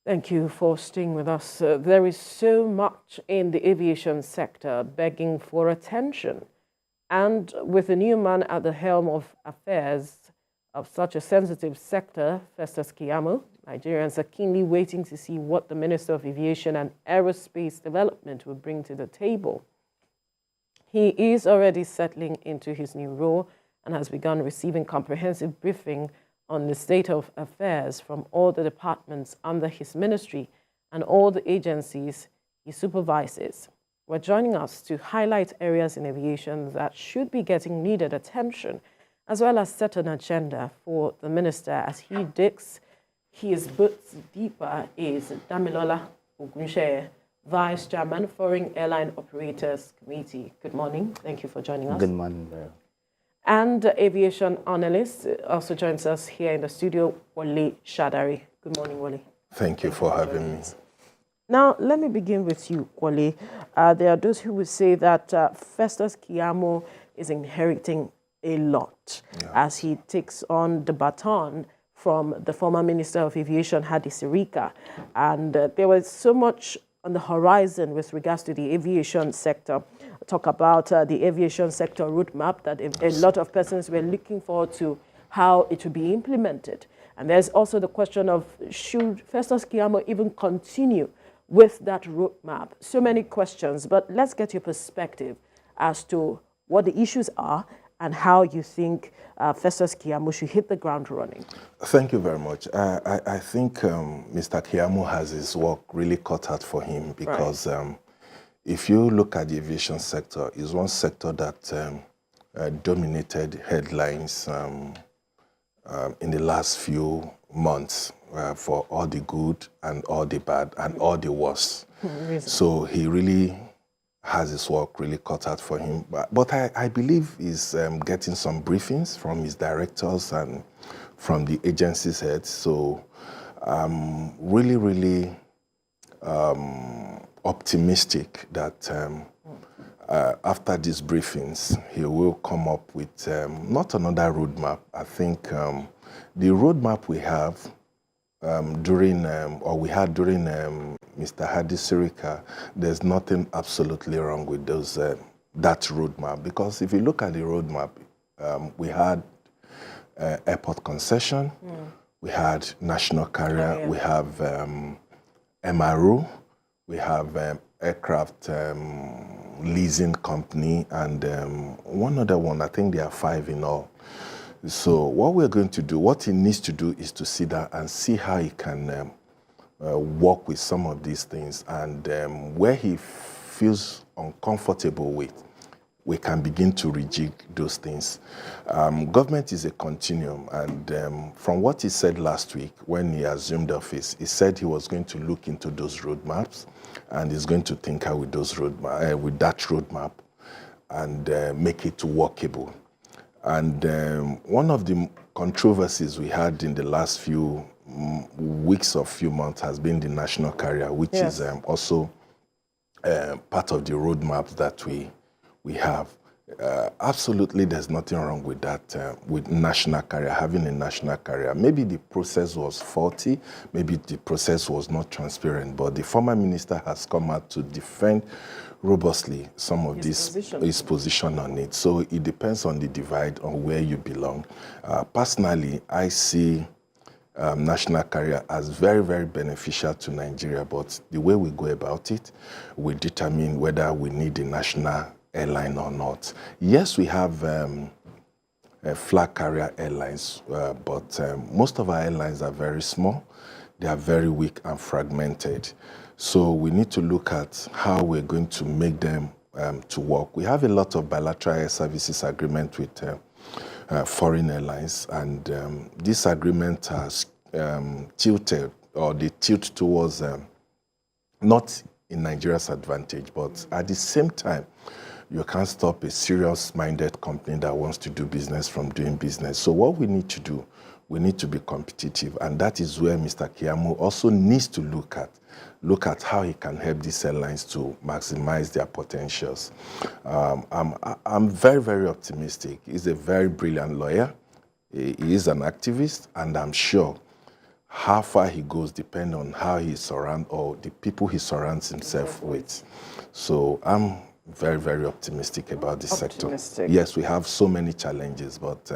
Thank you for staying with us. There is so much in the aviation sector begging for attention. And with a new man at the helm of affairs of such a sensitive sector, Festus Keyamo, Nigerians are keenly waiting to see what the Minister of Aviation and Aerospace Development will bring to the table. He is already settling into his new role and has begun receiving comprehensive briefing on the state of affairs from all the departments under his ministry and all the agencies he supervises. We're joining us to highlight areas in aviation that should be getting needed attention, as well as set an agenda for the minister as he digs his boots deeper is Damilola Ogunseye, Vice Chairman, Foreign Airline Operators Committee. Good morning. Thank you for joining us. Good morning. And aviation analyst also joins us here in the studio, Wole Shadare. Good morning, Wole. Thank you for having me. Now, let me begin with you, Wole. There are those who would say that Festus Keyamo is inheriting a lot as he takes on the baton from the former Minister of Aviation, Hadi Sirika. And there was so much on the horizon with regards to the aviation sector. Talk about the aviation sector roadmap that a lot of persons were looking forward to how it will be implemented. And there's also the question of should Festus Keyamo even continue with that roadmap? So many questions, but let's get your perspective as to what the issues are and how you think Festus Keyamo should hit the ground running. Thank you very much. I think Mr. Keyamo has his work really cut out for him because if you look at the aviation sector, it's one sector that dominated headlines in the last few months for all the good and all the bad and all the worse. So he really has his work really cut out for him. But I believe he's getting some briefings from his directors and from the agency's heads. So I'm really optimistic that after these briefings, he will come up with not another roadmap. I think the roadmap we have during Mr. Hadi Sirika, there's nothing absolutely wrong with those that roadmap. Because if you look at the roadmap, we had airport concession, we had national carrier, we have MRO, we have aircraft leasing company, and one other one. I think there are 5 in all. So what we're going to do, what he needs to do is to sit down and see how he can work with some of these things, and where he feels uncomfortable with, we can begin to rejig those things. Government is a continuum, and from what he said last week when he assumed office, he said he was going to look into those roadmaps, and he's going to think out with those with that roadmap, and make it workable. And one of the controversies we had in the last few weeks or few months has been the national carrier, which is also part of the roadmap that we have. Absolutely, there's nothing wrong with that, with national carrier, having a national carrier. Maybe the process was faulty, maybe the process was not transparent, but the former minister has come out to defend robustly some of his position on it. So it depends on the divide on where you belong. Personally, I see national carrier as very beneficial to Nigeria, but the way we go about it will determine whether we need a national airline or not. Yes, we have flag carrier airlines, but most of our airlines are very small. They are very weak and fragmented. So we need to look at how we're going to make them to work. We have a lot of bilateral air services agreement with foreign airlines, and this agreement has tilted, or they tilt towards not in Nigeria's advantage, but at the same time, you can't stop a serious-minded company that wants to do business from doing business. So what we need to do, we need to be competitive, and that is where Mr. Keyamo also needs to look at how he can help these airlines to maximize their potentials. I'm very optimistic. He's a very brilliant lawyer. He is an activist, and I'm sure how far he goes depends on how he surrounds or the people he surrounds himself with. So I'm very, very optimistic about this sector. Yes, we have so many challenges, but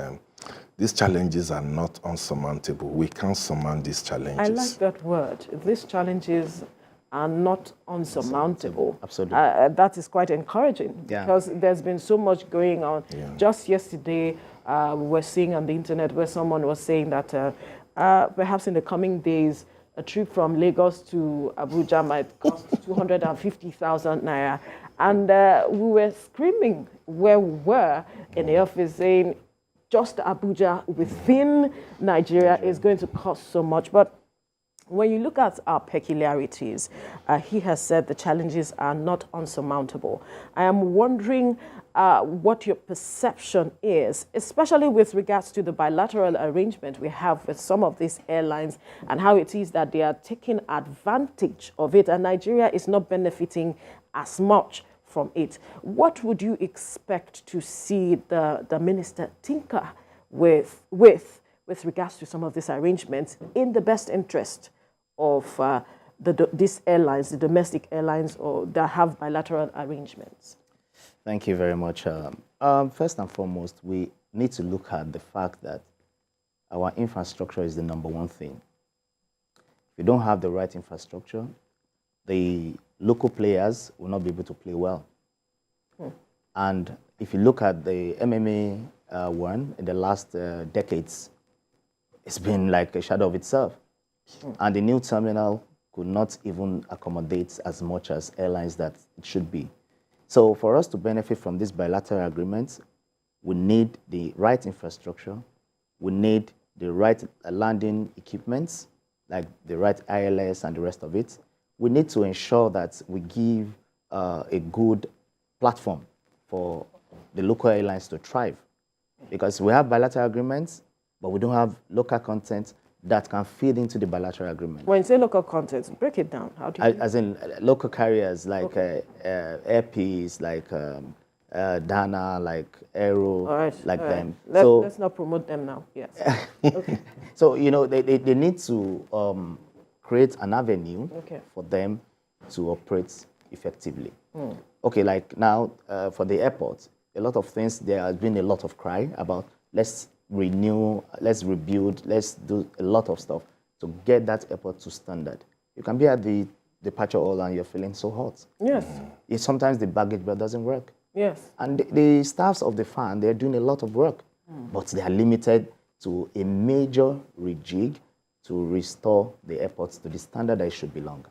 these challenges are not unsurmountable. We can surmount these challenges. I like that word. These challenges are not unsurmountable. Absolutely. That is quite encouraging because there's been so much going on. Just yesterday, we were seeing on the internet where someone was saying that perhaps in the coming days, a trip from Lagos to Abuja might cost 250,000 naira. And we were screaming where we were in the office saying, just Abuja within Nigeria is going to cost so much. But when you look at our peculiarities, he has said the challenges are not unsurmountable. I am wondering what your perception is, especially with regards to the bilateral arrangement we have with some of these airlines and how it is that they are taking advantage of it and Nigeria is not benefiting as much from it. What would you expect to see the minister tinker with regards to some of these arrangements in the best interest of these airlines, the domestic airlines or that have bilateral arrangements? Thank you very much. First and foremost, we need to look at the fact that our infrastructure is the #1 thing. If you don't have the right infrastructure, the local players will not be able to play well. And if you look at the MMA one in the last decades, it's been like a shadow of itself. And the new terminal could not even accommodate as much as airlines that it should be. So for us to benefit from these bilateral agreements, we need the right infrastructure, we need the right landing equipments, like the right ILS and the rest of it. We need to ensure that we give a good platform for the local airlines to thrive. Because we have bilateral agreements, but we don't have local content that can feed into the bilateral agreement. When you say local content, break it down. How do you as in local carriers like Airpeace, like Dana, like Aero, them. Let's not promote them now. Yes. Okay. So, you know, they need to create an avenue for them to operate effectively. Okay, like now for the airport, a lot of things, there has been a lot of cry about let's renew, let's rebuild, let's do a lot of stuff to get that airport to standard. You can be at the departure hall and you're feeling so hot. Yes. Sometimes the baggage belt doesn't work. Yes. And the staffs of the fan, they're doing a lot of work, but they are limited to a major rejig to restore the airports to the standard that it should belong.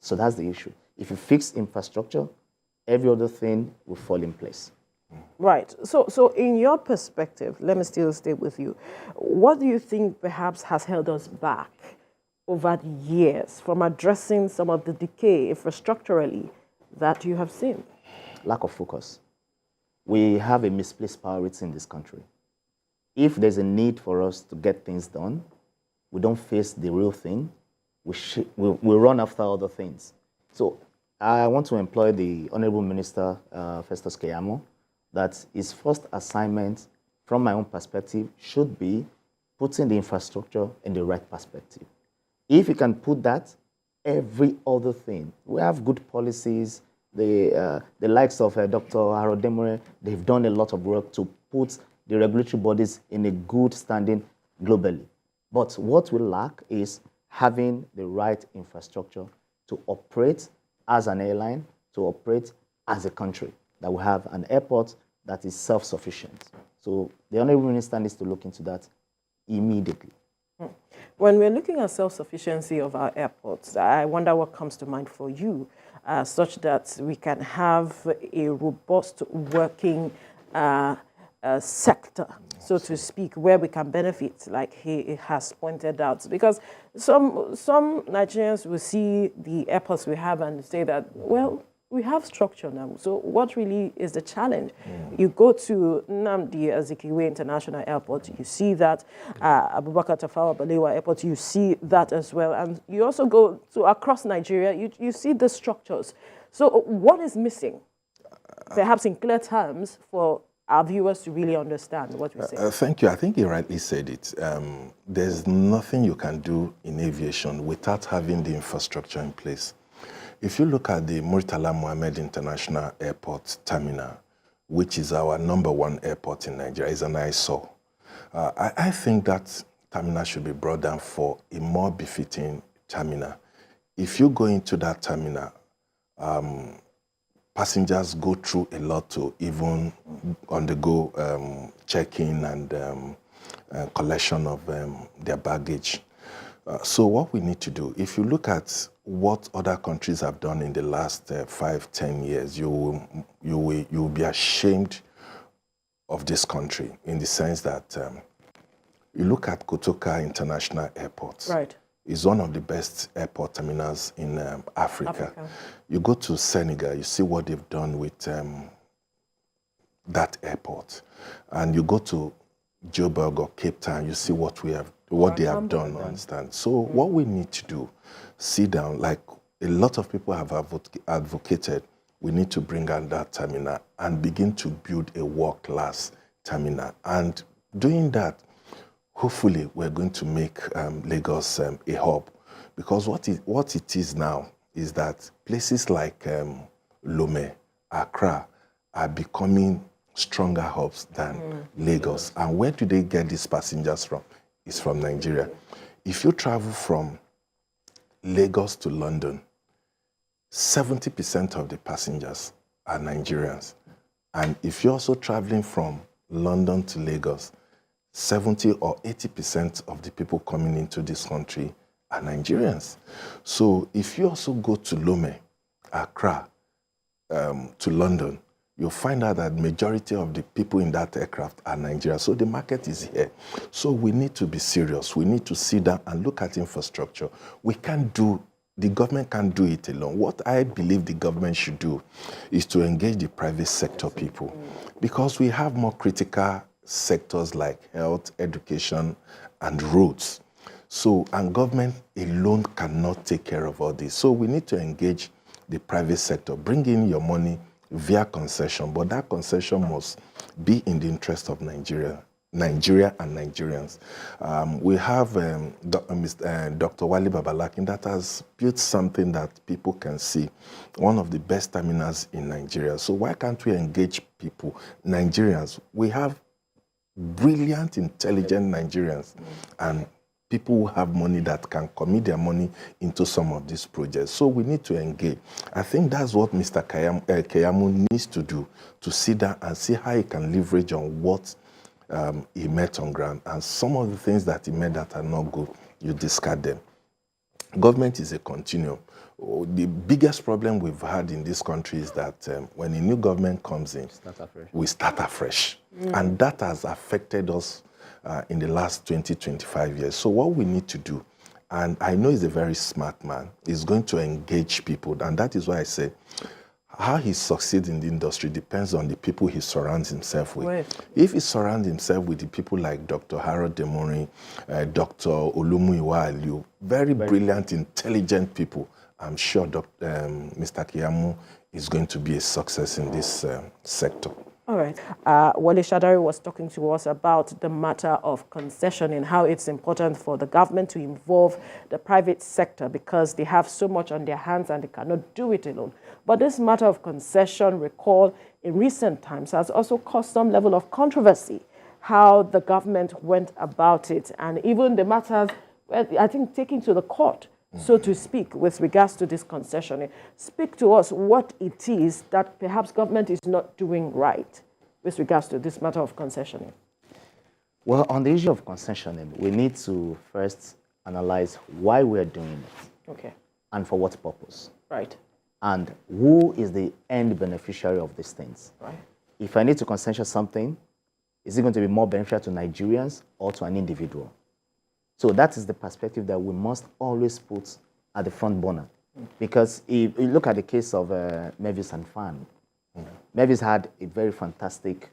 So that's the issue. If you fix infrastructure, every other thing will fall in place. Right. So in your perspective, let me still stay with you. What do you think perhaps has held us back over the years from addressing some of the decay infrastructurally that you have seen? Lack of focus. We have a misplaced priority in this country. If there's a need for us to get things done, we don't face the real thing. We run after other things. So I want to employ the Honorable Minister, Festus Keyamo, that his first assignment, from my own perspective, should be putting the infrastructure in the right perspective. If you can put that, every other thing, we have good policies. The likes of Dr. Harodemore, they've done a lot of work to put the regulatory bodies in a good standing globally. But what we lack is having the right infrastructure to operate as an airline, to operate as a country, that we have an airport that is self-sufficient. So the Honorable Minister needs to look into that immediately. When we're looking at self-sufficiency of our airports, I wonder what comes to mind for you, such that we can have a robust working sector, so to speak, where we can benefit, like he has pointed out. Because some Nigerians will see the airports we have and say that, well, we have structure now. So what really is the challenge? You go to Nnamdi Azikiwe International Airport, you see that. Abubakar Tafawa Balewa Airport, you see that as well. And you also go to across Nigeria, you see the structures. So what is missing, perhaps in clear terms, for our viewers to really understand what we say? Thank you. I think you rightly said it. There's nothing you can do in aviation without having the infrastructure in place. If you look at the Murtala Mohammed International Airport terminal, which is our #1 airport in Nigeria, is an eyesore. I think that terminal should be brought down for a more befitting terminal. If you go into that terminal, passengers go through a lot to even undergo check-in and collection of their baggage. So what we need to do, if you look at what other countries have done in the last 5-10 years, you will be ashamed of this country, in the sense that you look at Kotoka International Airport. Right. It's one of the best airport terminals in Africa. You go to Senegal, you see what they've done with that airport. And you go to Joburg or Cape Town, you see what they have done, understand? So what we need to do, sit down, like a lot of people have advocated, we need to bring out that terminal and begin to build a world-class terminal. And doing that, hopefully, we're going to make Lagos a hub. Because what it is now is that places like Lome, Accra, are becoming stronger hubs than Lagos. And where do they get these passengers from? It's from Nigeria. If you travel from Lagos to London, 70% of the passengers are Nigerians. And if you're also traveling from London to Lagos, 70 or 80% of the people coming into this country are Nigerians. So if you also go to Lome, Accra, to London, you'll find out that majority of the people in that aircraft are Nigerians. So the market is here. So we need to be serious. We need to sit down and look at infrastructure. The government can't do it alone. What I believe the government should do is to engage the private sector people, because we have more critical sectors like health, education, and roads. So, and government alone cannot take care of all this. So we need to engage the private sector, bring in your money via concession, but that concession must be in the interest of Nigeria and Nigerians. We have Dr. Wale Babalakin that has built something that people can see, one of the best terminals in Nigeria. So why can't we engage people, Nigerians? We have brilliant, intelligent Nigerians and people who have money that can commit their money into some of these projects. So we need to engage. I think that's what Mr. Keyamo needs to do, to sit down and see how he can leverage on what he met on ground. And some of the things that he met that are not good, you discard them. Government is a continuum. The biggest problem we've had in this country is that when a new government comes in, we start afresh. And that has affected us in the last 20-25 years. So what we need to do, and I know he's a very smart man, is going to engage people. And that is why I say, how he succeeds in the industry depends on the people he surrounds himself with. Right. If he surrounds himself with the people like Dr. Harold Demori, Dr. Olumuyiwa Aliu, very brilliant, intelligent people, I'm sure Mr. Keyamo is going to be a success in this sector. All right. Wole Shadare was talking to us about the matter of concession and how it's important for the government to involve the private sector because they have so much on their hands and they cannot do it alone. But this matter of concession, recall, in recent times has also caused some level of controversy, how the government went about it, and even the matters, I think, taken to the court, so to speak, with regards to this concessioning. Speak to us what it is that perhaps government is not doing right with regards to this matter of concessioning. Well, on the issue of concessioning, we need to first analyze why we're doing it. Okay. And for what purpose. Right. And who is the end beneficiary of these things. Right. If I need to concession something, is it going to be more beneficial to Nigerians or to an individual? So that is the perspective that we must always put at the front burner. Because if you look at the case of Mavis and Fan, Mavis had a very fantastic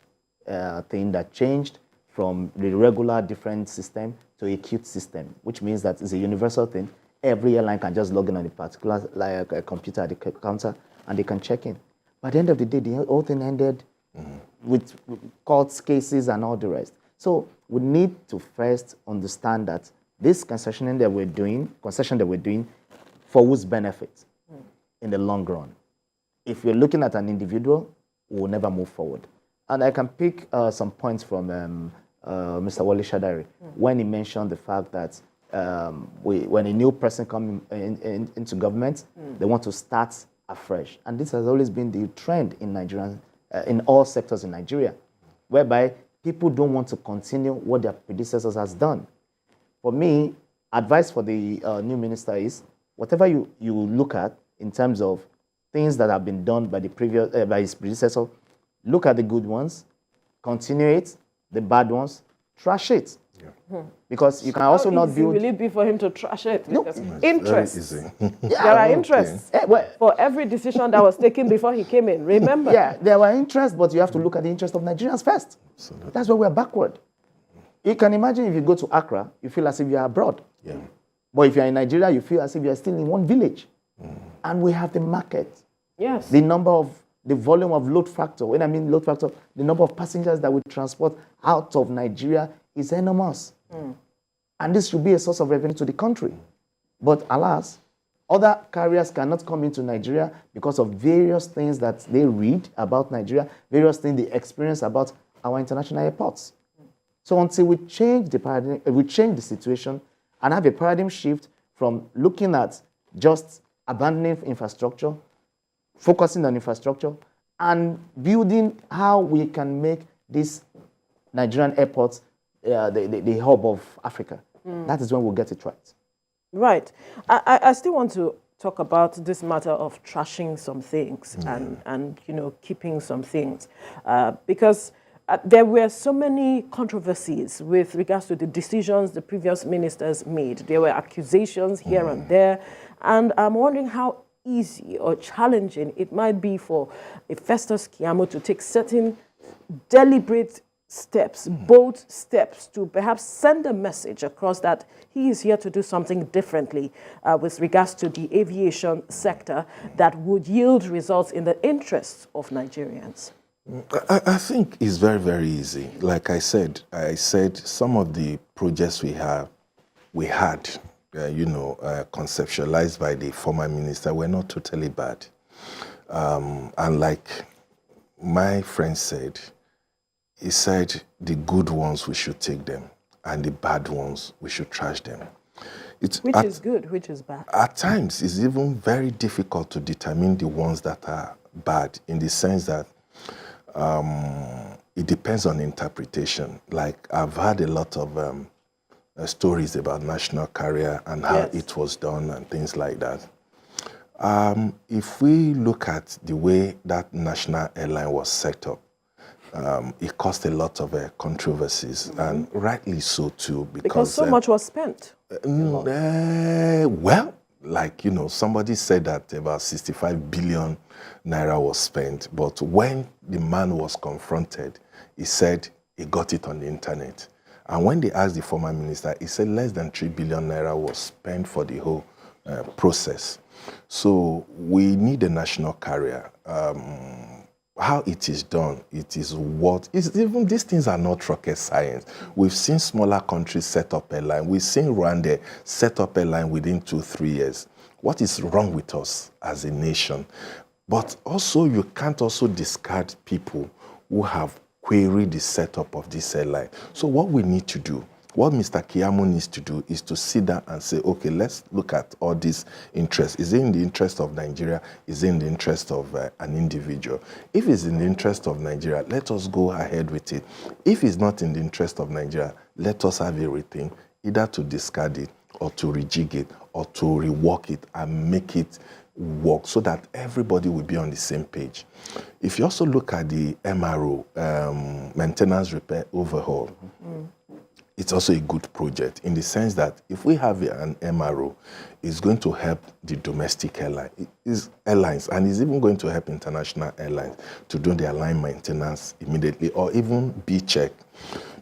thing that changed from the regular different system to a queued system, which means that it's a universal thing. Every airline can just log in on a particular like a computer at the counter and they can check in. By the end of the day, the whole thing ended with court cases and all the rest. So we need to first understand that this concession that we're doing, for whose benefit in the long run. If we're looking at an individual, we'll never move forward. And I can pick some points from Mr. Wole Shadare when he mentioned the fact that when a new person comes into government, they want to start afresh. And this has always been the trend in Nigeria, in all sectors in Nigeria, whereby people don't want to continue what their predecessors has done. For me, advice for the new minister is, whatever you look at in terms of things that have been done by by his predecessor, look at the good ones, continue it, the bad ones, trash it. Yeah. Because you can also not build... will it be for him to trash it? No. Interests. Yeah. There are interests for every decision that was taken before he came in, remember? Yeah, there were interests, but you have to look at the interest of Nigerians first. Absolutely. That's why we're backward. You can imagine if you go to Accra, you feel as if you're abroad. Yeah. But if you're in Nigeria, you feel as if you're still in one village. And we have the market. Yes. The volume of load factor. When I mean load factor, the number of passengers that we transport out of Nigeria is enormous. And this should be a source of revenue to the country. But alas, other carriers cannot come into Nigeria because of various things that they read about Nigeria, various things they experience about our international airports. So until we change the paradigm, we change the situation and have a paradigm shift from looking at just abandoning infrastructure, focusing on infrastructure, and building how we can make these Nigerian airports the hub of Africa. That is when we'll get it right. Right. I still want to talk about this matter of trashing some things and keeping some things. Because there were so many controversies with regards to the decisions the previous ministers made. There were accusations here and there. And I'm wondering how easy or challenging it might be for a Festus Keyamo to take certain deliberate steps, bold steps, to perhaps send a message across that he is here to do something differently with regards to the aviation sector that would yield results in the interests of Nigerians. I think it's very, very easy. Like I said some of the projects we had conceptualized by the former minister were not totally bad. And like my friend said, he said the good ones, we should take them, and the bad ones, we should trash them. Which is good, which is bad? At times, it's even very difficult to determine the ones that are bad, in the sense that it depends on interpretation. Like, I've heard a lot of stories about national carrier and how it was done and things like that. If we look at the way that national airline was set up, it caused a lot of controversies, and rightly so too. Because so much was spent. Well, like, somebody said that about 65 billion naira was spent, but when the man was confronted, he said he got it on the internet. And when they asked the former minister, he said less than 3 billion naira was spent for the whole process. So we need a national carrier. How it is done, it is even these things are not rocket science. We've seen smaller countries set up a line. We've seen Rwanda set up a line within 2-3 years. What is wrong with us as a nation? But also, you can't also discard people who have queried the setup of this airline. So what we need to do, what Mr. Keyamo needs to do, is to sit down and say, okay, let's look at all these interests. Is it in the interest of Nigeria? Is it in the interest of an individual? If it's in the interest of Nigeria, let us go ahead with it. If it's not in the interest of Nigeria, let us have everything, either to discard it or to rejig it or to rework it and make it work so that everybody will be on the same page. If you also look at the MRO, maintenance, repair, overhaul, it's also a good project in the sense that if we have an MRO, it's going to help the domestic airlines, and it's even going to help international airlines to do their line maintenance immediately, or even B-check,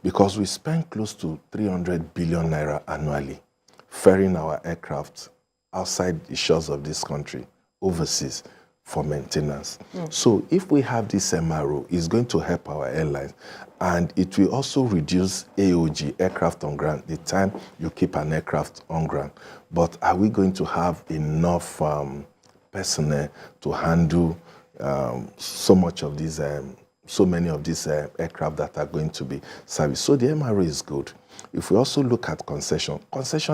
because we spend close to 300 billion naira annually ferrying our aircraft outside the shores of this country, overseas, for maintenance. So if we have this MRO, it's going to help our airlines, and it will also reduce AOG, aircraft on ground, the time you keep an aircraft on ground. But are we going to have enough personnel to handle so many of these aircraft that are going to be serviced? So the MRO is good. If we also look at concession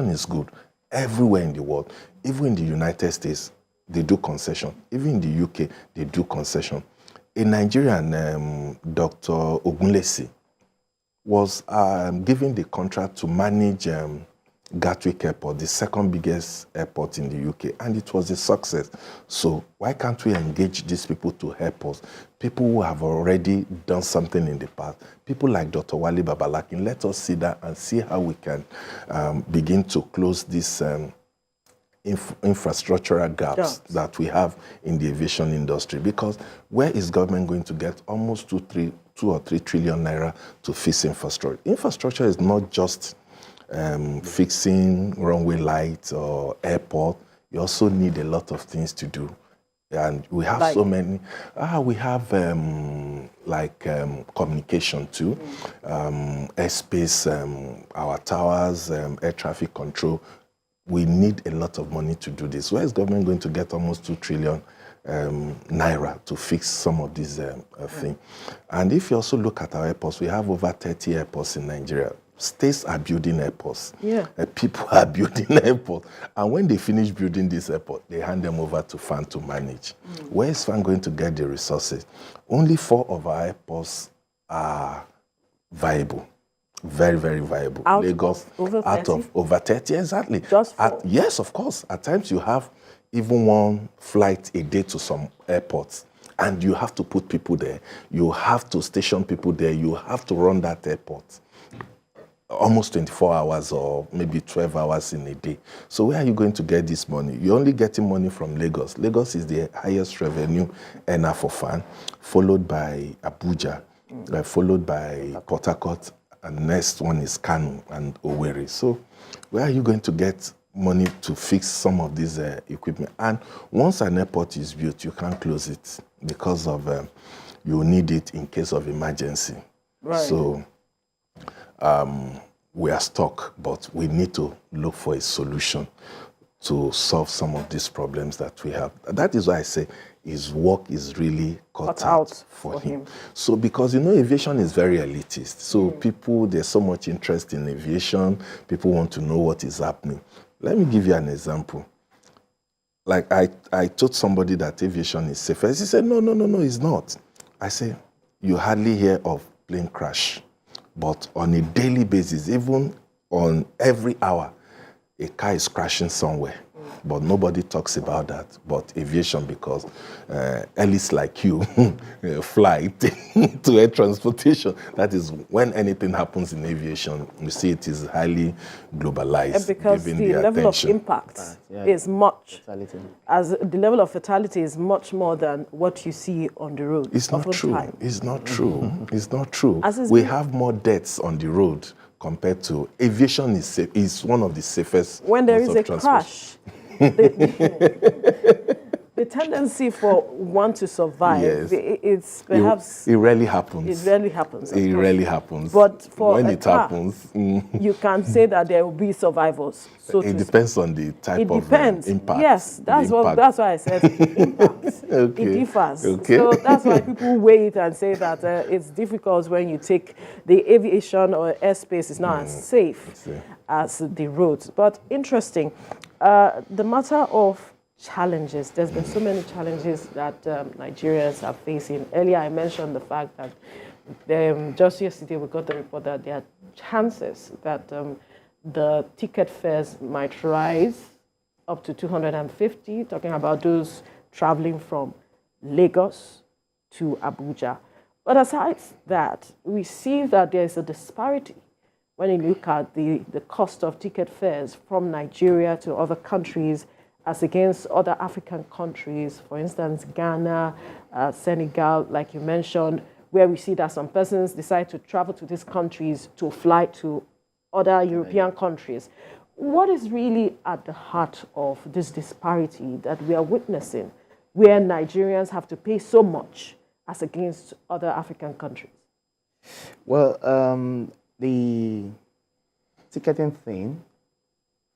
is good everywhere in the world. Even in the United States, they do concession. Even in the UK, they do concession. A Nigerian, Dr. Ogunseye, was given the contract to manage Gatwick Airport, the second biggest airport in the UK, and it was a success. So why can't we engage these people to help us? People who have already done something in the past, people like Dr. Wole Babalakin. Let us sit down and see how we can begin to close this infrastructural gaps that we have in the aviation industry. Because where is government going to get almost 2 or 3 trillion naira to fix infrastructure? Infrastructure is not just fixing runway lights or airport. You also need a lot of things to do, and we have so many. We have communication too, airspace, our towers, air traffic control. We need a lot of money to do this. Where is government going to get almost 2 trillion naira to fix some of these things? And if you also look at our airports, we have over 30 airports in Nigeria. States are building airports. People are building airports. And when they finish building this airport, they hand them over to FAN to manage. Where is FAN going to get the resources? Only 4 of our airports are viable. Very, very viable. Lagos, out of over 30, exactly. Just 4? Yes, of course. At times you have even 1 flight a day to some airports. And you have to put people there. You have to station people there. You have to run that airport almost 24 hours or maybe 12 hours in a day. So where are you going to get this money? You're only getting money from Lagos. Lagos is the highest revenue earner for FAN, followed by Abuja, followed by Port Harcourt, and next one is Kano and Owerri. So where are you going to get money to fix some of these equipment? And once an airport is built, you can't close it because of you need it in case of emergency. Right. So we are stuck, but we need to look for a solution to solve some of these problems that we have. That is why I say his work is really cut out for him. So because, aviation is very elitist. So people, there's so much interest in aviation. People want to know what is happening. Let me give you an example. Like I told somebody that aviation is safe. He said, no, it's not. I say, you hardly hear of plane crash. But on a daily basis, even on every hour, a car is crashing somewhere. But nobody talks about that. But aviation, because elites like you fly to air transportation. That is when anything happens in aviation, you see it is highly globalized. And because the level of impact is much, as the level of fatality is much more than what you see on the road. It's not true. It's not true. It's not true. We have more deaths on the road compared to aviation. Is one of the safest. When there is a crash, the tendency for one to survive, it's perhaps... It rarely happens. It rarely happens. It rarely happens. But for when it happens... you can say that there will be survivors. So it depends on the type of impact. Yes, that's why I said impact. Okay. It differs. Okay. So that's why people wait and say that it's difficult when you take the aviation or airspace is not as safe as the roads. But interesting. The matter of challenges, there's been so many challenges that Nigerians are facing. Earlier I mentioned the fact that just yesterday we got the report that there are chances that the ticket fares might rise up to 250, talking about those traveling from Lagos to Abuja. But aside that, we see that there is a disparity when you look at the cost of ticket fares from Nigeria to other countries as against other African countries, for instance, Ghana, Senegal, like you mentioned, where we see that some persons decide to travel to these countries to fly to other European countries. What is really at the heart of this disparity that we are witnessing where Nigerians have to pay so much as against other African countries? Well, the ticketing thing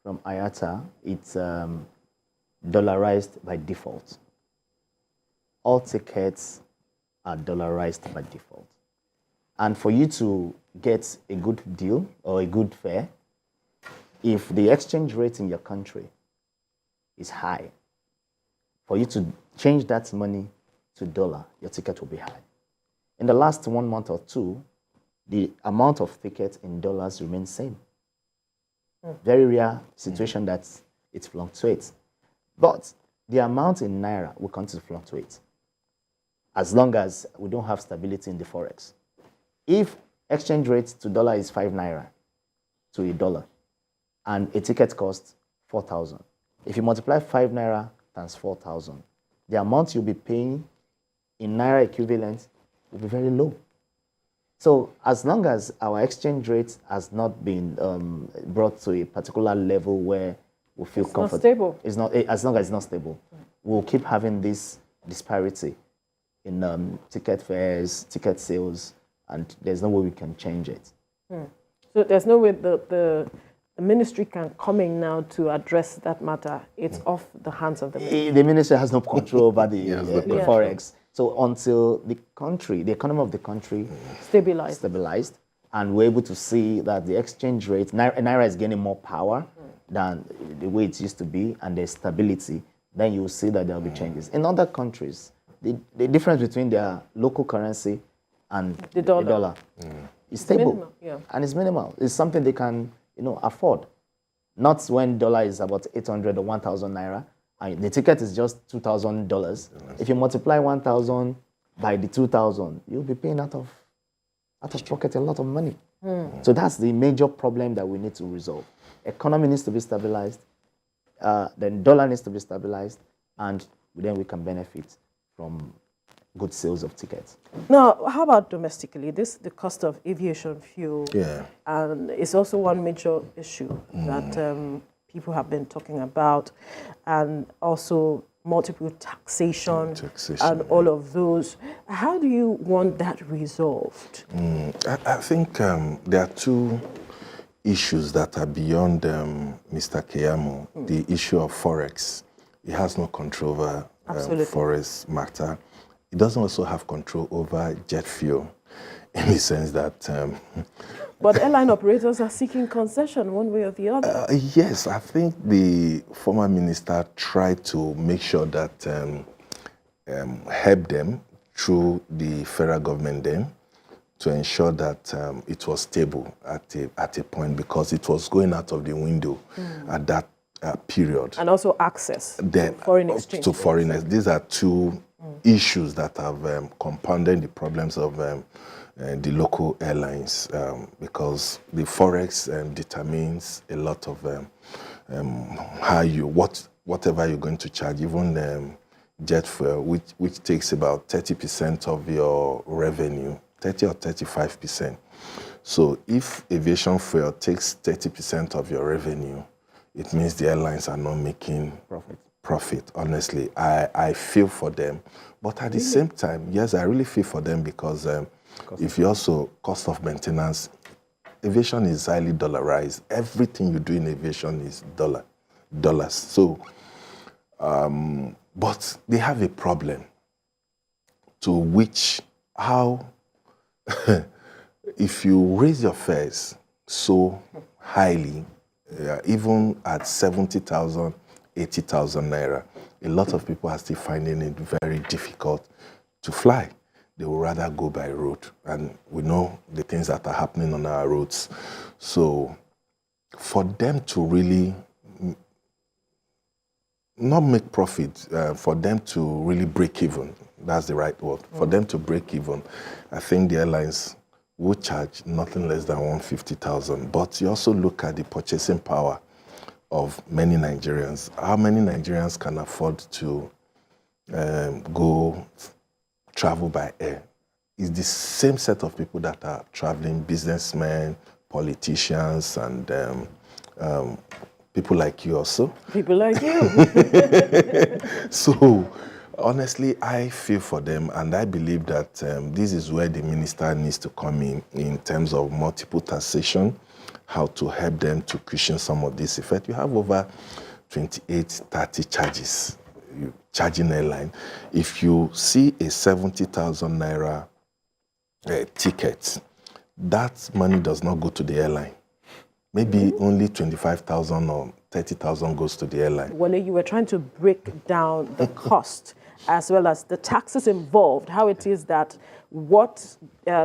from IATA, it's dollarized by default. All tickets are dollarized by default. And for you to get a good deal or a good fare, if the exchange rate in your country is high, for you to change that money to dollar, your ticket will be high. In the last 1 month or two, the amount of tickets in dollars remains same. Very rare situation that it fluctuates. But the amount in naira will continue to fluctuate as long as we don't have stability in the forex. If exchange rate to dollar is 5 naira to a dollar and a ticket costs 4,000, if you multiply 5 naira times 4,000, the amount you'll be paying in naira equivalent will be very low. So as long as our exchange rate has not been brought to a particular level where we feel comfortable, it's not stable. As long as it's not stable, we'll keep having this disparity in ticket fares, ticket sales, and there's no way we can change it. So there's no way the ministry can come in now to address that matter. It's off the hands of the ministry. The ministry has no control over the forex. So until the economy of the country stabilized, and we're able to see that the exchange rate, naira is gaining more power than the way it used to be, and there's stability, then you'll see that there'll be changes. In other countries, the difference between their local currency and the dollar is stable, minimal, and it's minimal. It's something they can afford. Not when dollar is about 800 or 1,000 naira, and the ticket is just $2,000. If you multiply 1,000 by the 2,000, you'll be paying out of pocket a lot of money. So that's the major problem that we need to resolve. Economy needs to be stabilized, then dollar needs to be stabilized, and then we can benefit from good sales of tickets. Now, how about domestically? The cost of aviation fuel, and it's also one major issue that people have been talking about, and also multiple taxation and all of those. How do you want that resolved? I think there are two issues that are beyond Mr. Keyamo. The issue of forex. He has no control over forex matter. He doesn't also have control over jet fuel, in the sense that... but airline operators are seeking concession one way or the other. Yes, I think the former minister tried to make sure that help them through the federal government then to ensure that it was stable at a point, because it was going out of the window at that period. And also access to foreign exchange. To foreigners. These are two issues that have compounded the problems of the local airlines, because the forex determines a lot of whatever you're going to charge, even jet fuel, which takes about 30% of your revenue, 30 or 35%. So if aviation fuel takes 30% of your revenue, it means the airlines are not making profit. Honestly, I feel for them. But at the same time, yes, I really feel for them, because if you also cost of maintenance, aviation is highly dollarized. Everything you do in aviation is dollars. So, but they have a problem, to which how if you raise your fares so highly, even at 70,000, 80,000 naira, a lot of people are still finding it very difficult to fly. They would rather go by road, and we know the things that are happening on our roads. So for them to really not make profit, for them to really break even, that's the right word, for them to break even, I think the airlines would charge nothing less than 150,000. But you also look at the purchasing power of many Nigerians. How many Nigerians can afford to go travel by air? It's the same set of people that are traveling: businessmen, politicians, and people like you also. People like you. So Honestly, I feel for them, and I believe that this is where the minister needs to come in terms of multiple taxation, how to help them to cushion some of this effect. You have over 28, 30 charges, you charging airline. If you see a 70,000 naira ticket, that money does not go to the airline. Maybe only 25,000 or 30,000 goes to the airline. Wole, you were trying to break down the cost as well as the taxes involved, how it is that what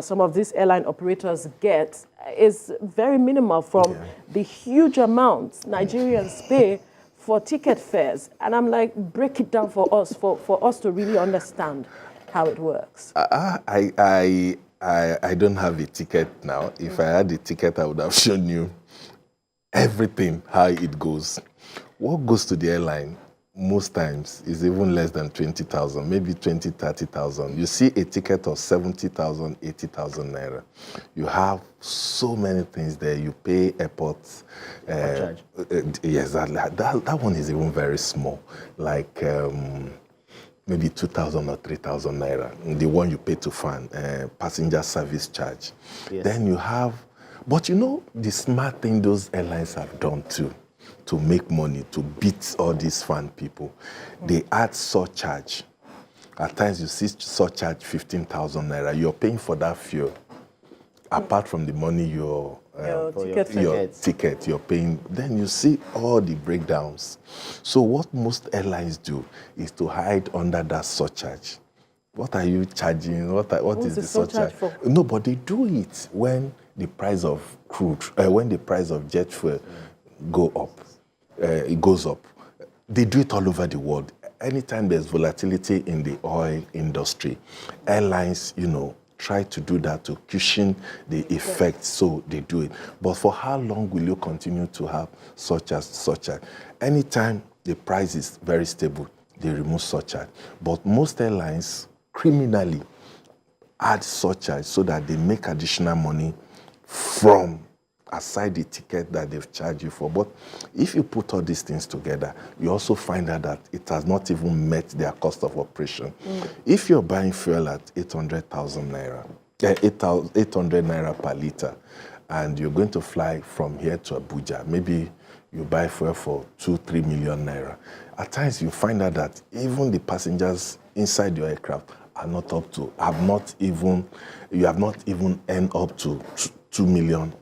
some of these airline operators get is very minimal from the huge amounts Nigerians pay for ticket fares. And I'm like, break it down for us to really understand how it works. I don't have a ticket now. If I had a ticket, I would have shown you everything, how it goes. What goes to the airline most times is even less than 20,000, maybe 20, 30,000. You see a ticket of 70,000, 80,000 naira. You have so many things there. You pay airports. Yes, that one is even very small, like maybe 2,000 or 3,000 naira. The one you pay to fan, passenger service charge. Yes. Then you have, but you know, the smart thing those airlines have done too, to make money, to beat all these fan people, they add surcharge. At times you see surcharge 15,000 naira. You're paying for that fuel. Apart from the money your ticket you're paying, then you see all the breakdowns. So what most airlines do is to hide under that surcharge. What are you charging? What is the surcharge for? No, but they do it when the price of crude, when the price of jet fuel it goes up. They do it all over the world. Anytime there's volatility in the oil industry, airlines, try to do that to cushion the effect, so they do it. But for how long will you continue to have surcharge? Anytime the price is very stable, they remove surcharge. But most airlines criminally add surcharge so that they make additional money from aside the ticket that they've charged you for. But if you put all these things together, you also find out that it has not even met their cost of operation. If you're buying fuel at 800,000 naira, 800 naira per liter, and you're going to fly from here to Abuja, maybe you buy fuel for 2-3 million naira. At times you find out that even the passengers inside your aircraft are not up to, you have not even earned up to 2 million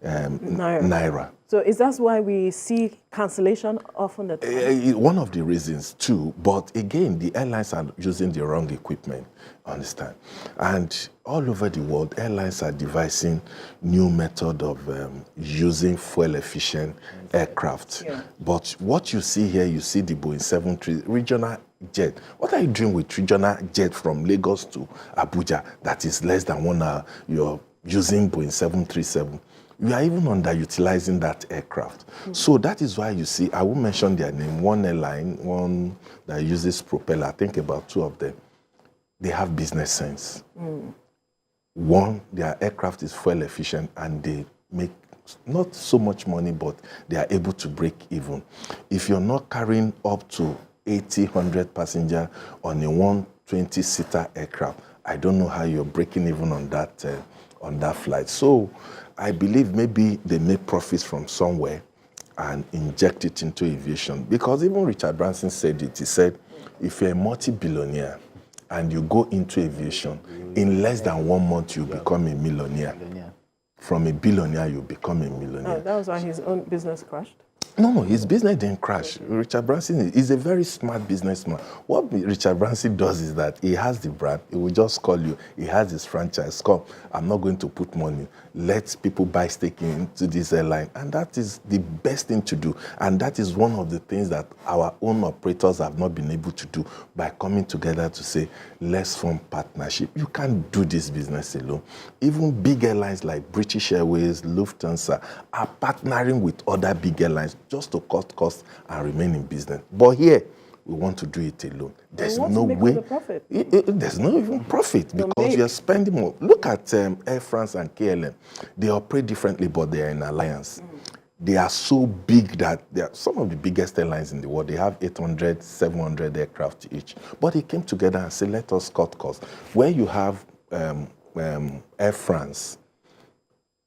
naira. So is that why we see cancellation often? One of the reasons too, but again, the airlines are using the wrong equipment, understand? And all over the world, airlines are devising new method of using fuel-efficient aircraft. But what you see here, you see the Boeing 737 regional jet. What are you doing with regional jet from Lagos to Abuja that is less than 1 hour? You're using Boeing 737. We are even underutilizing that aircraft. So that is why you see, I will mention their name, one airline, one that uses propeller, I think about 2 of them. They have business sense. One, their aircraft is fuel efficient and they make not so much money, but they are able to break even. If you're not carrying up to 80, 100 passengers on a 120-seater aircraft, I don't know how you're breaking even on that flight. So I believe maybe they make profits from somewhere and inject it into aviation. Because even Richard Branson said it. He said, if you're a multi-billionaire and you go into aviation, in less than 1 month, you become a millionaire. From a billionaire, you become a millionaire. Oh, that was why his own business crashed? No, his business didn't crash. Richard Branson is a very smart businessman. What Richard Branson does is that he has the brand. He will just call you. He has his franchise. Come, I'm not going to put money. Let people buy stake into this airline. And that is the best thing to do. And that is one of the things that our own operators have not been able to do by coming together to say, let's form partnership. You can't do this business alone. Even big airlines like British Airways, Lufthansa are partnering with other big airlines just to cut costs and remain in business. But here, we want to do it alone. There's no way. There's no even profit because you're spending more. Look at Air France and KLM. They operate differently, but they are in alliance. they are so big that they are some of the biggest airlines in the world. They have 800, 700 aircraft each. But they came together and said, let us cut costs. Where you have Air France,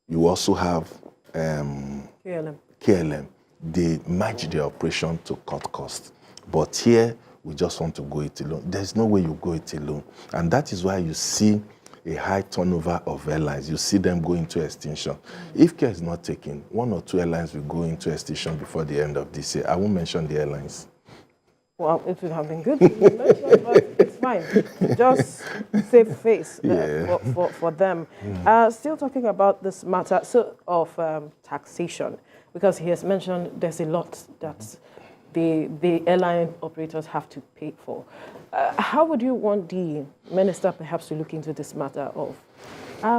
you also have KLM. They merge their operation to cut costs. But here, we just want to go it alone. There's no way you go it alone. And that is why you see a high turnover of airlines. You see them go into extinction. If care is not taken, 1 or 2 airlines will go into extinction before the end of this year. I won't mention the airlines. Well, it would have been good to be mentioned, but it's fine. Just save face for them. Still talking about this matter of taxation, because he has mentioned there's a lot that the airline operators have to pay for. How would you want the minister perhaps to look into this matter of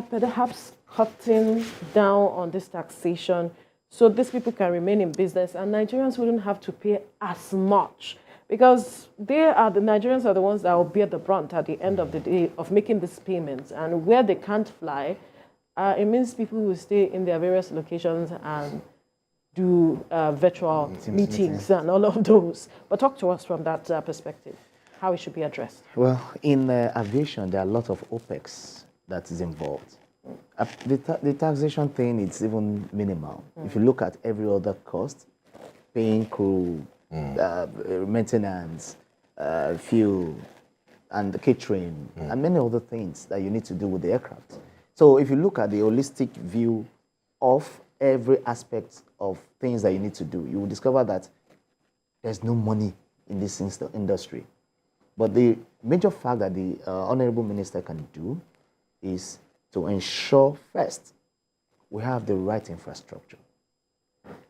perhaps cutting down on this taxation so these people can remain in business and Nigerians wouldn't have to pay as much? Because the Nigerians are the ones that will bear the brunt at the end of the day of making these payments. And where they can't fly, it means people will stay in their various locations and do virtual meetings and all of those. But talk to us from that perspective, how it should be addressed. Well, in aviation, there are a lot of OPEX that is involved. The taxation thing, it's even minimal. If you look at every other cost, paying crew, maintenance, fuel, and catering, and many other things that you need to do with the aircraft. So if you look at the holistic view of every aspect of things that you need to do, you will discover that there's no money in this industry. But the major fact that the Honorable Minister can do is to ensure, first, we have the right infrastructure.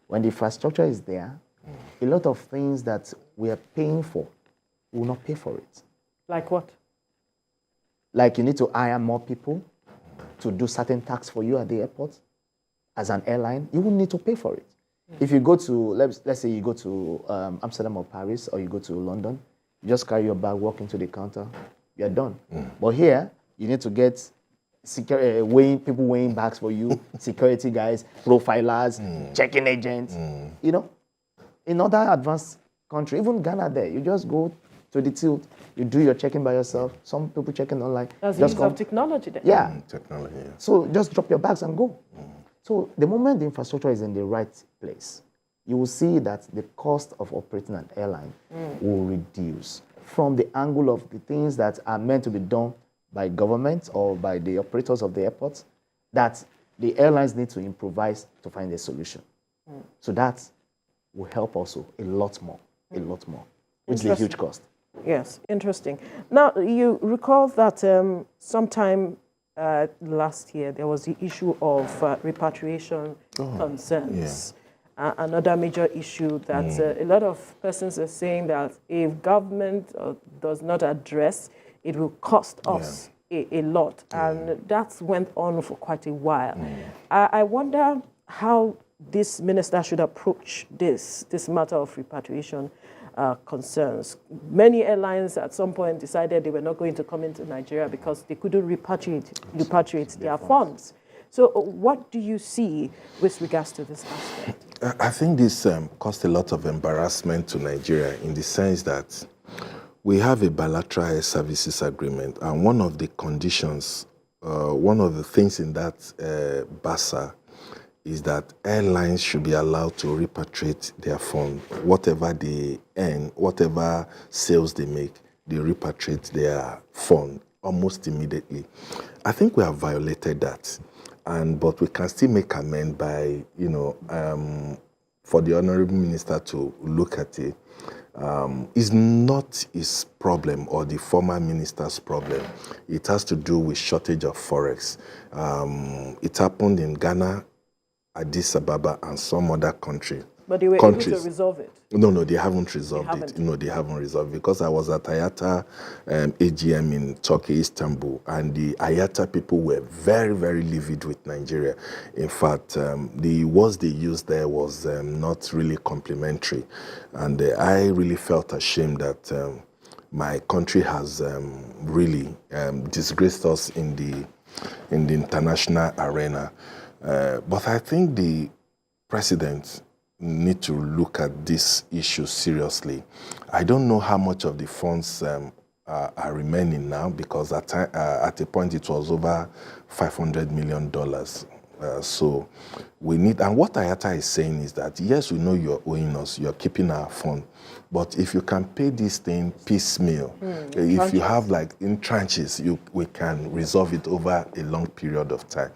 When the infrastructure is there, a lot of things that we are paying for, we will not pay for it. Like what? Like you need to hire more people to do certain tasks for you at the airport. As an airline, you will need to pay for it. If you go to, let's say you go to Amsterdam or Paris, or you go to London, you just carry your bag, walk into the counter, you're done. But here, you need to get people weighing bags for you, security guys, profilers, checking agents. You know, in other advanced countries, even Ghana there, you just go to the tilt, you do your checking by yourself. Some people checking online. That's the use of technology there. Yeah. Technology, yeah. So just drop your bags and go. So the moment the infrastructure is in the right place, you will see that the cost of operating an airline will reduce from the angle of the things that are meant to be done by government or by the operators of the airports, that the airlines need to improvise to find a solution. So that will help also a lot more, which is a huge cost. Yes, interesting. Now, you recall that sometime last year, there was the issue of repatriation concerns. Another major issue that a lot of persons are saying that if government does not address, it will cost us a lot. And that went on for quite a while. I wonder how this minister should approach this matter of repatriation concerns. Many airlines at some point decided they were not going to come into Nigeria because they couldn't repatriate their funds. So what do you see with regards to this aspect? I think this caused a lot of embarrassment to Nigeria in the sense that we have a bilateral air services agreement, and one of the conditions, one of the things in that BASA is that airlines should be allowed to repatriate their fund. Whatever they earn, whatever sales they make, they repatriate their fund almost immediately. I think we have violated that, but we can still make amend by, for the Honorable Minister to look at it. It's not his problem or the former minister's problem. It has to do with shortage of forex. It happened in Ghana, Addis Ababa, and some other countries. But they were able to resolve it? No, they haven't resolved it. No, they haven't resolved it. Because I was at IATA AGM in Turkey, Istanbul, and the IATA people were very, very livid with Nigeria. In fact, the words they used there was not really complimentary. And I really felt ashamed that my country has really disgraced us in the international arena. But I think the president need to look at this issue seriously. I don't know how much of the funds are remaining now, because at a point it was over $500 million. So we need, and what IATA is saying is that, yes, we know you're owing us, you're keeping our fund, but if you can pay this thing piecemeal, if you have like in tranches, we can resolve it over a long period of time.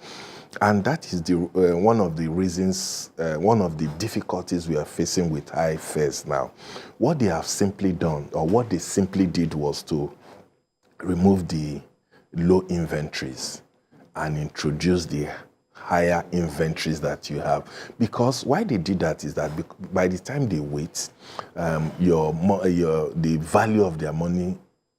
And that is the one of the reasons, one of the difficulties we are facing with high fares now. What they have simply done, or what they simply did, was to remove the low inventories and introduce the higher inventories that you have. Because why they did that is that by the time they wait, the value of their money,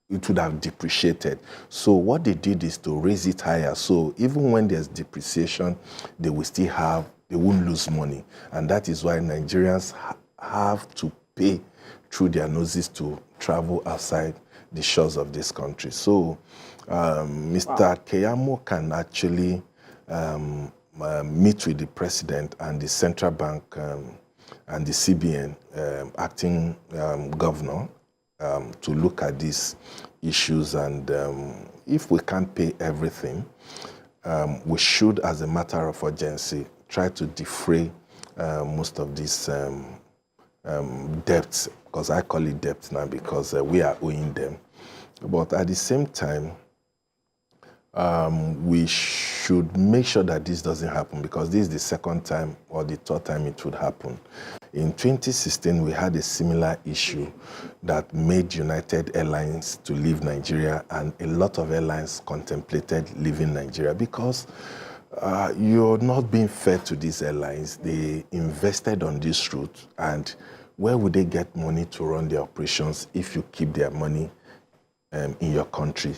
it would have depreciated. So what they did is to raise it higher. So even when there's depreciation, they will still have, they won't lose money. And that is why Nigerians have to pay through their noses to travel outside the shores of this country. So Mr. Keyamo can actually meet with the president and the central bank and the CBN acting governor to look at these issues. And if we can't pay everything, we should, as a matter of urgency, try to defray most of these debts, because I call it debt now, because we are owing them. But at the same time, we should make sure that this doesn't happen, because this is the second time or the third time it would happen. In 2016, we had a similar issue that made United Airlines to leave Nigeria, and a lot of airlines contemplated leaving Nigeria because you're not being fair to these airlines. They invested on this route, and where would they get money to run their operations if you keep their money in your country?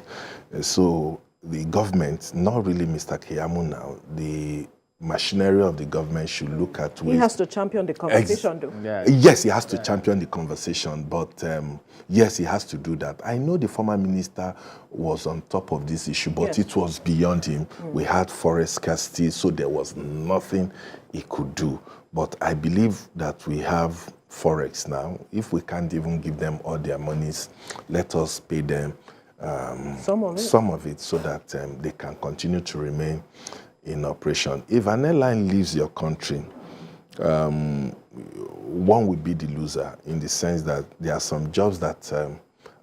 So the government, not really Mr. Keyamo now, the machinery of the government should look at ways. He has to champion the conversation, though. Yeah. Yes, he has to champion the conversation, but yes, he has to do that. I know the former minister was on top of this issue, but it was beyond him. We had forest scarcity, so there was nothing he could do. But I believe that we have Forex now. If we can't even give them all their monies, let us pay them some of it so that they can continue to remain in operation. If an airline leaves your country, one will be the loser, in the sense that there are some jobs that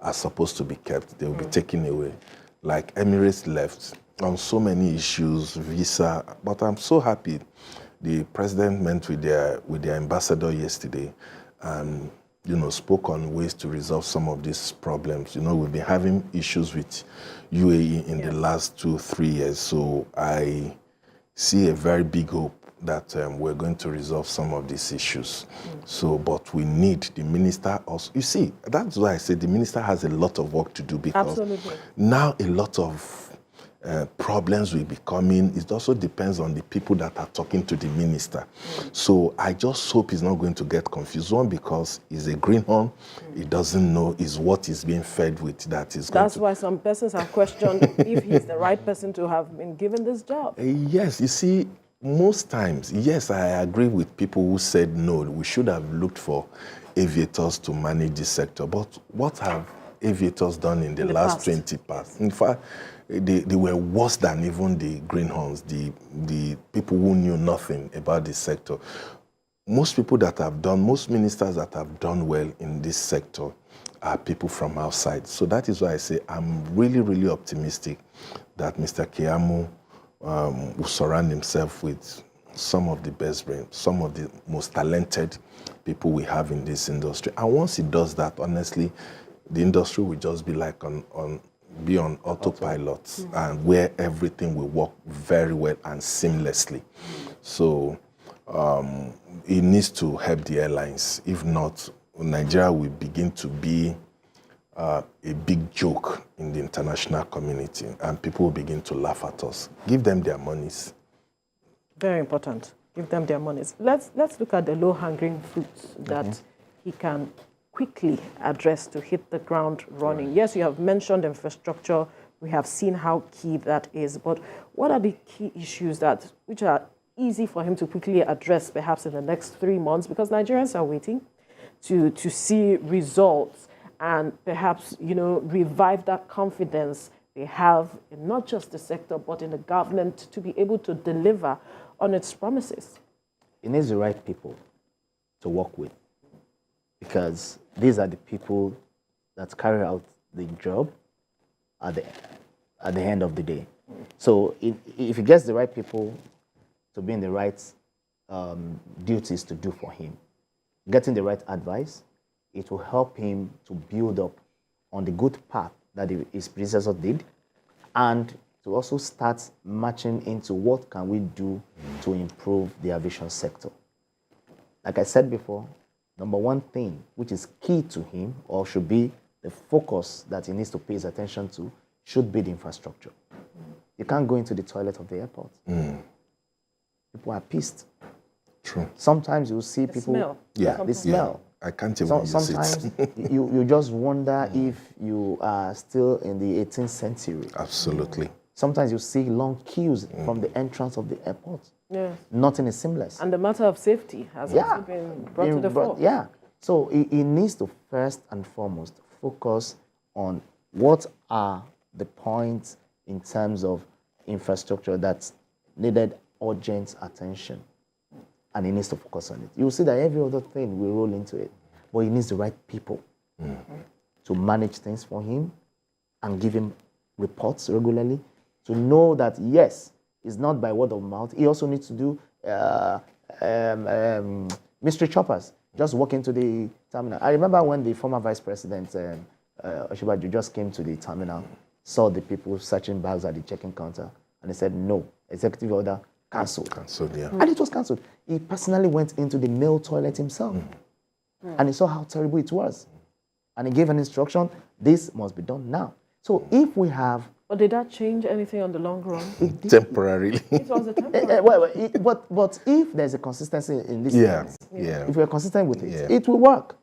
are supposed to be kept. They will be taken away. Like Emirates left on so many issues, visa, but I'm so happy the president met with their ambassador yesterday and spoke on ways to resolve some of these problems. We've been having issues with UAE in the last 2-3 years, so I see a very big hope that we're going to resolve some of these issues. So, but we need the minister also. You see, that's why I said the minister has a lot of work to do, because now a lot of problems will be coming. It also depends on the people that are talking to the minister. So I just hope he's not going to get confused. One, because he's a greenhorn. He doesn't know is what he's being fed with that is going to... That's why some persons have questioned if he's the right person to have been given this job. Yes, you see, most times, yes, I agree with people who said no, we should have looked for aviators to manage this sector. But what have aviators done in the last 20 past? In fact, they were worse than even the greenhorns, the people who knew nothing about this sector. Most ministers that have done well in this sector are people from outside. So that is why I say I'm really, really optimistic that Mr. Keyamo will surround himself with some of the best brains, some of the most talented people we have in this industry. And once he does that, honestly, the industry will just be like on autopilot, and where everything will work very well and seamlessly. So it needs to help the airlines. If not, Nigeria will begin to be a big joke in the international community, and people will begin to laugh at us. Give them their monies. Very important. Give them their monies. Let's look at the low-hanging fruits that he can quickly address to hit the ground running. Right. Yes, you have mentioned infrastructure. We have seen how key that is. But what are the key issues which are easy for him to quickly address perhaps in the next 3 months, because Nigerians are waiting to see results and perhaps, revive that confidence they have in not just the sector, but in the government to be able to deliver on its promises? It needs the right people to work with, because these are the people that carry out the job at the end of the day. So if he gets the right people to be in the right duties to do for him, getting the right advice, it will help him to build up on the good path that his predecessor did, and to also start matching into what can we do to improve the aviation sector. Like I said before, number one thing which is key to him, or should be the focus that he needs to pay his attention to, should be the infrastructure. You can't go into the toilet of the airport. People are pissed. True. Sometimes you see people... Smell. Yeah, the smell. I can't even use sometimes it. you just wonder if you are still in the 18th century. Absolutely. Sometimes you see long queues from the entrance of the airport. Yes. Nothing is seamless. And the matter of safety has also been brought to the fore. Yeah. So he needs to first and foremost focus on what are the points in terms of infrastructure that needed urgent attention. And he needs to focus on it. You'll see that every other thing will roll into it. But he needs the right people to manage things for him and give him reports regularly, to know that, yes, it's not by word of mouth. He also needs to do mystery choppers. Just walk into the terminal. I remember when the former Vice President, Oshibaju, just came to the terminal, saw the people searching bags at the check-in counter, and he said, no, executive order, cancelled. Cancelled, yeah. And it was cancelled. He personally went into the male toilet himself. And he saw how terrible it was. And he gave an instruction, this must be done now. So if we have... But did that change anything on the long run? Temporarily. It was a temporary. But if there's a consistency in this things, if we're consistent with it, it will work.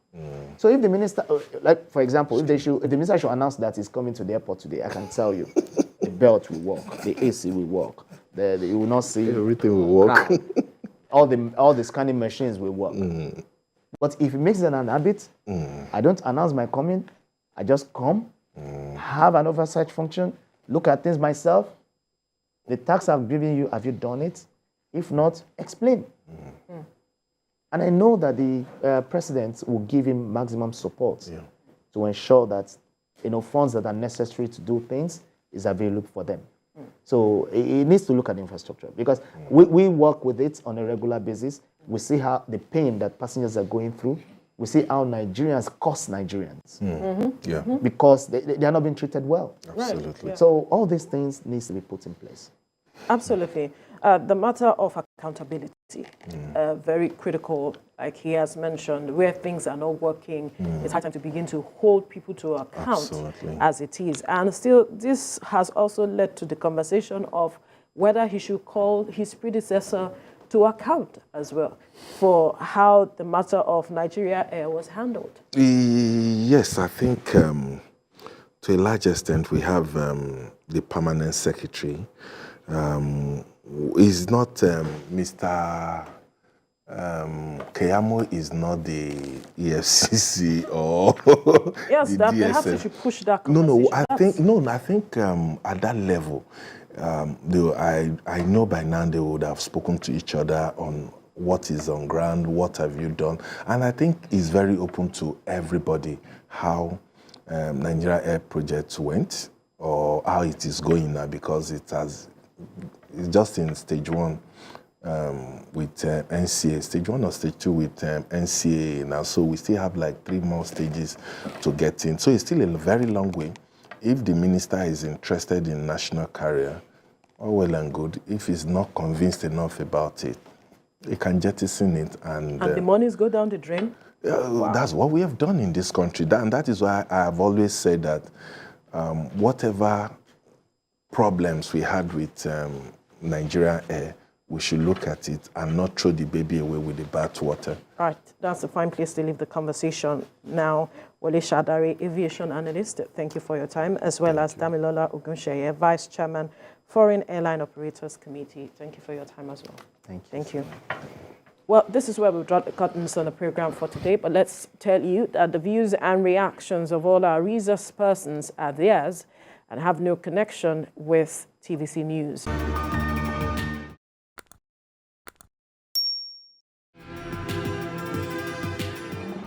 So if the minister, like for example, if the minister should announce that he's coming to the airport today, I can tell you, the belt will work, the AC will work, you will not see everything will work. All the scanning machines will work. But if it makes it an habit, I don't announce my coming, I just come, have an oversight function, look at things myself. The task I've given you, have you done it? If not, explain. And I know that the president will give him maximum support to ensure that funds that are necessary to do things is available for them. So he needs to look at infrastructure, because we work with it on a regular basis. We see how the pain that passengers are going through. We see how Nigerians cost Nigerians because they are not being treated well. Absolutely. Right. So all these things needs to be put in place. Absolutely. The matter of accountability, very critical, like he has mentioned, where things are not working, it's high time to begin to hold people to account as it is. And still, this has also led to the conversation of whether he should call his predecessor to account as well for how the matter of Nigeria Air was handled. Yes, I think to a large extent we have the permanent secretary. Is not Mr. Keyamo is not the EFCC or yes, the that DSM. perhaps you should push that conversation. I think at that level, I know by now they would have spoken to each other on what is on ground, what have you done, and I think it's very open to everybody how Nigeria Air project went or how it is going now, because it's just in stage 1 with NCA, stage 1 or stage 2 with NCA now. So we still have like 3 more stages to get in. So it's still a very long way. If the minister is interested in national carrier, all well and good. If he's not convinced enough about it, he can jettison it. And the monies go down the drain? Wow. That's what we have done in this country. And that is why I have always said that whatever problems we had with Nigeria Air, we should look at it and not throw the baby away with the bathwater. All right, that's a fine place to leave the conversation now. Wole Shadare, aviation analyst, thank you for your time, as well as Damilola Ogunseye, Vice Chairman, Foreign Airline Operators Committee. Thank you for your time as well. Thank you. Well, this is where we've drawn the curtains on the program for today, but let's tell you that the views and reactions of all our resource persons are theirs and have no connection with TVC News.